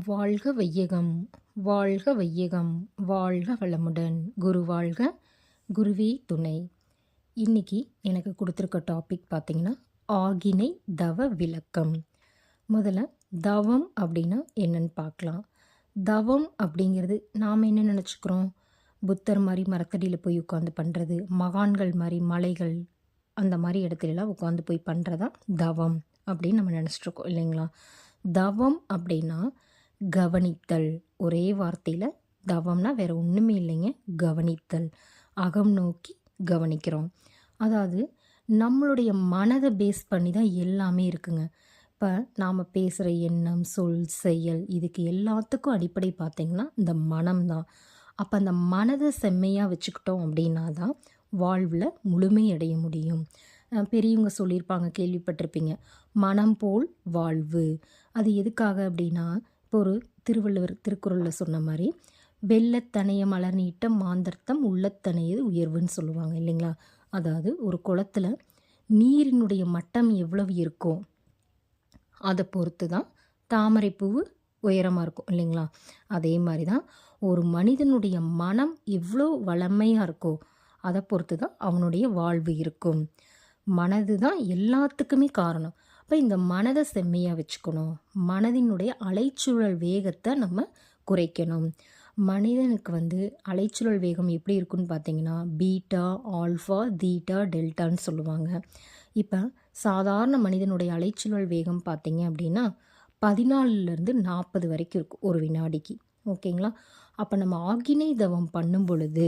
வாழ்க வையகம், வாழ்க வையகம், வாழ்க வளமுடன். குரு வாழ்க, குருவே துணை. இன்னைக்கு எனக்கு கொடுத்துருக்க டாபிக் பார்த்தீங்கன்னா, ஆகினை தவ விளக்கம். முதல்ல தவம் அப்படின்னா என்னன்னு பார்க்கலாம். தவம் அப்படிங்கிறது நாம் என்ன நினச்சிக்கிறோம், புத்தர் மாதிரி மரத்தடியில் போய் உட்காந்து பண்ணுறது, மகான்கள் மாதிரி மலைகள் அந்த மாதிரி இடத்துலலாம் உட்காந்து போய் பண்ணுறதா தவம் அப்படின்னு நம்ம நினச்சிட்ருக்கோம் இல்லைங்களா. தவம் அப்படின்னா கவனித்தல். ஒரே வார்த்தையில் தவம்னா வேறு ஒன்றுமே இல்லைங்க, கவனித்தல். அகம் நோக்கி கவனிக்கிறோம். அதாவது நம்மளுடைய மனதை பேஸ் பண்ணி தான் எல்லாமே இருக்குங்க. இப்போ நாம் பேசுகிற எண்ணம், சொல், செயல் இதுக்கு எல்லாத்துக்கும் அடிப்படை பார்த்திங்கன்னா இந்த மனம் தான். அப்போ அந்த மனதை செம்மையாக வச்சுக்கிட்டோம் அப்படின்னா தான் வாழ்வில் முழுமையடைய முடியும். பெரியவங்க சொல்லியிருப்பாங்க, கேள்விப்பட்டிருப்பீங்க, மனம் போல் வாழ்வு. அது எதுக்காக அப்படின்னா, இப்போ ஒரு திருவள்ளுவர் திருக்குறளில் சொன்ன மாதிரி, வெள்ளத்தனைய மலர் நீட்ட மாந்தர்த்தம் உள்ளத்தனையது உயர்வுன்னு சொல்லுவாங்க இல்லைங்களா. அதாவது ஒரு குளத்தில் நீரினுடைய மட்டம் எவ்வளவு இருக்கோ அதை பொறுத்து தான் தாமரைப்பூ உயரமாக இருக்கும் இல்லைங்களா. அதே மாதிரி தான் ஒரு மனிதனுடைய மனம் எவ்வளோ வளமையாக இருக்கோ அதை பொறுத்து தான் அவனுடைய வாழ்வு இருக்கும். மனது தான் எல்லாத்துக்குமே காரணம். அப்போ இந்த மனதை செம்மையாக வச்சுக்கணும். மனதினுடைய அலைச்சூழல் வேகத்தை நம்ம குறைக்கணும். மனிதனுக்கு அலைச்சூழல் வேகம் எப்படி இருக்குன்னு பார்த்தீங்கன்னா, பீட்டா, ஆல்ஃபா, தீட்டா, டெல்டான்னு சொல்லுவாங்க. இப்போ சாதாரண மனிதனுடைய அலைச்சூழல் வேகம் பார்த்தீங்க அப்படின்னா 14லேருந்து 40 வரைக்கும் இருக்கும் ஒரு வினாடிக்கு. ஓகேங்களா. அப்போ நம்ம ஆகினை தவம் பண்ணும் பொழுது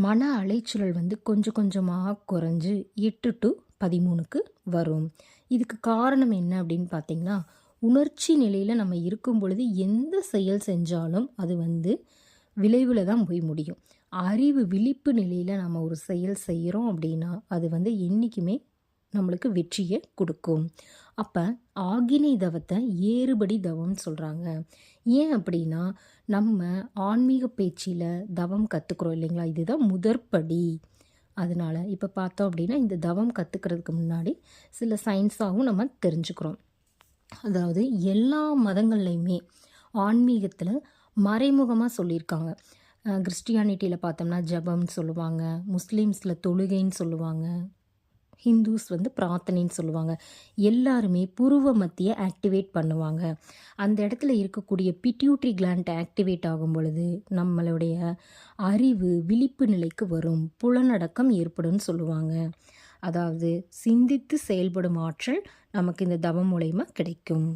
மன அலைச்சூழல் கொஞ்சம் கொஞ்சமாக குறைஞ்சு 8 to 13க்கு வரும். இதுக்கு காரணம் என்ன அப்படின்னு பார்த்திங்கன்னா, உணர்ச்சி நிலையில் நம்ம இருக்கும் பொழுது எந்த செயல் செஞ்சாலும் அது விளைவில் தான் போய் முடியும். அறிவு விழிப்பு நிலையில் நம்ம ஒரு செயல் செய்கிறோம் அப்படின்னா அது என்றைக்குமே நம்மளுக்கு வெற்றியை கொடுக்கும். அப்போ ஆகினை தவத்தை ஏறுபடி தவம்னு சொல்கிறாங்க. ஏன் அப்படின்னா, நம்ம ஆன்மீக பேச்சில் தவம் கற்றுக்குறோம் இல்லைங்களா, இதுதான் முதற்படி. அதனால் இப்போ பார்த்தோம் அப்படின்னா இந்த தவம் கற்றுக்கிறதுக்கு முன்னாடி சில சயின்ஸாகவும் நம்ம தெரிஞ்சுக்கிறோம். அதாவது எல்லா மதங்கள்லையுமே ஆன்மீகத்தில் மறைமுகமாக சொல்லியிருக்காங்க. கிறிஸ்டியானிட்டியில் பார்த்தோம்னா ஜபம்னு சொல்லுவாங்க, முஸ்லீம்ஸில் தொழுகைன்னு சொல்லுவாங்க, ஹிந்துஸ் பிரார்த்தனைன்னு சொல்லுவாங்க. எல்லாருமே புருவ மத்தியை ஆக்டிவேட் பண்ணுவாங்க. அந்த இடத்துல இருக்கக்கூடிய பிட்யூட்ரி கிளாண்ட் ஆக்டிவேட் ஆகும் பொழுது நம்மளுடைய அறிவு விழிப்பு நிலைக்கு வரும், புலனடக்கம் ஏற்படும் சொல்லுவாங்க. அதாவது சிந்தித்து செயல்படும் ஆற்றல் நமக்கு இந்த தவம் மூலயமா கிடைக்கும்.